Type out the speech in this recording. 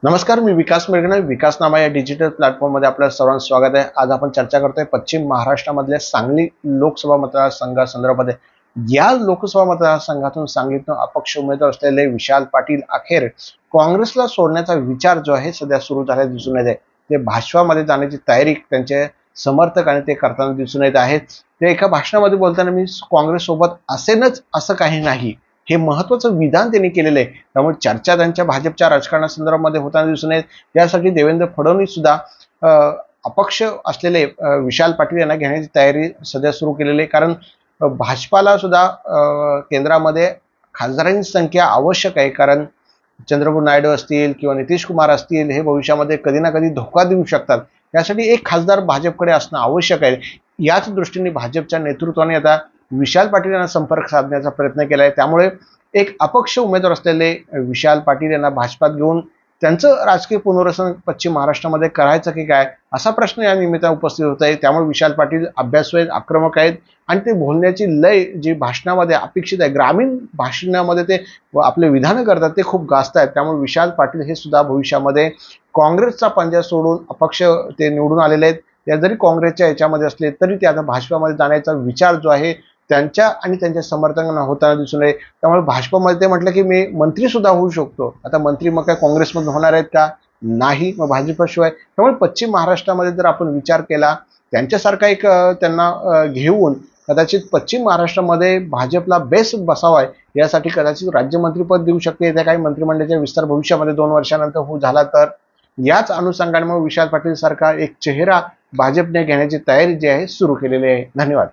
नमस्कार, मी विकास मेघणे. विकास नामा या डिजिटल प्लॅटफॉर्ममध्ये आपल्या सर्वांचं स्वागत आहे. आज आपण चर्चा करतोय पश्चिम महाराष्ट्रामधल्या सांगली लोकसभा मतदारसंघासंदर्भात. या लोकसभा मतदारसंघातून सांगलीतून अपक्ष उमेदवार असलेले विशाल पाटील अखेर काँग्रेसला सोडण्याचा विचार जो आहे सध्या सुरू झाल्याचे दिसून येत आहे. ते भाजपामध्ये जाण्याची तयारी त्यांचे समर्थक आणि ते करताना दिसून येत आहेत. ते एका भाषणामध्ये बोलताना मी काँग्रेस सोबत असेनच असं काही नाही, हे महत्वाचं विधान त्यांनी केलेलं आहे. त्यामुळे चर्चा त्यांच्या भाजपच्या राजकारणासंदर्भामध्ये होताना दिसून येत. यासाठी देवेंद्र फडणवीस सुद्धा अपक्ष असलेले विशाल पाटील यांना घेण्याची तयारी सध्या सुरू केलेली आहे. कारण भाजपाला सुद्धा केंद्रामध्ये खासदारांची संख्या आवश्यक आहे. कारण चंद्रबाबू नायडू असतील किंवा नितीश कुमार असतील, हे भविष्यामध्ये कधी ना कधी धोका देऊ शकतात. यासाठी एक खासदार भाजपकडे असणं आवश्यक आहे. याच दृष्टीने भाजपच्या नेतृत्वाने आता विशाल पाटील यांना संपर्क साधण्याचा प्रयत्न केला आहे. त्यामुळे एक अपक्ष उमेदवार असलेले विशाल पाटील यांना भाजपात घेऊन त्यांचं राजकीय पुनर्वसन पश्चिम महाराष्ट्रामध्ये करायचं की काय, असा प्रश्न या निमित्ताने उपस्थित होत आहे. त्यामुळे विशाल पाटील अभ्यासू आहेत, आक्रमक आहेत आणि ते बोलण्याची लय जी भाषणामध्ये अपेक्षित आहे, ग्रामीण भाषणामध्ये ते आपले विधानं करतात, ते खूप गाजत आहेत. त्यामुळे विशाल पाटील हे सुद्धा भविष्यामध्ये काँग्रेसचा पंजा सोडून अपक्ष ते निवडून आलेले आहेत. त्या जरी काँग्रेसच्या याच्यामध्ये असले तरी ते आता भाजपामध्ये जाण्याचा विचार जो आहे त्यांच्या आणि त्यांच्या समर्थकांना होताना दिसून येते. त्यामुळे भाजपमध्ये ते म्हटलं की मी मंत्री सुद्धा होऊ शकतो. आता मंत्री मग काय काँग्रेसमधून होणार आहेत का? नाही, मग भाजपशिवाय. त्यामुळे पश्चिम महाराष्ट्रामध्ये जर आपण विचार केला, त्यांच्यासारखा एक त्यांना घेऊन कदाचित पश्चिम महाराष्ट्रामध्ये भाजपला बेस बसावाय यासाठी कदाचित राज्यमंत्रीपद देऊ शकते. त्या काही मंत्रिमंडळाच्या विस्तार भविष्यामध्ये 2 वर्षानंतर होऊ झाला तर. याच अनुषंगाने मग विशाल पाटील सारखा एक चेहरा भाजपने घेण्याची तयारी जी आहे सुरू केलेली आहे. धन्यवाद.